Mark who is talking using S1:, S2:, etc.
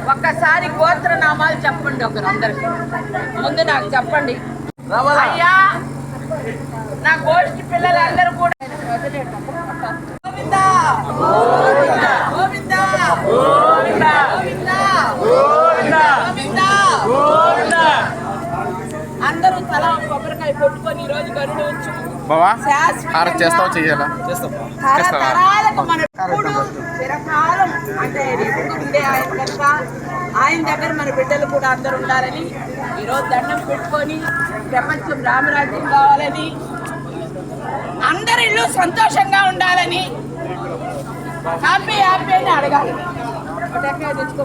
S1: ఒక్కసారి గోత్రనామాలు చెప్పండి ఒకరందరికి. ముందు నాకు చెప్పండి అయ్యా. నా గోష్ఠి పిల్లలందరూ కూడా అందరూ తల కొబ్బరికాయ కొట్టుకొని ఈ రోజు గరుడు వచ్చు చిరకాలం అంటే ఉండే ఆయన కనుక ఆయన దగ్గర మన బిడ్డలు కూడా అందరూ ఉండాలని ఈరోజు దండం పెట్టుకొని ప్రపంచం రామరాజ్యం కావాలని అందరి ఇల్లు సంతోషంగా ఉండాలని హ్యాపీ హ్యాపీ అని అడగాలి. తెచ్చుకో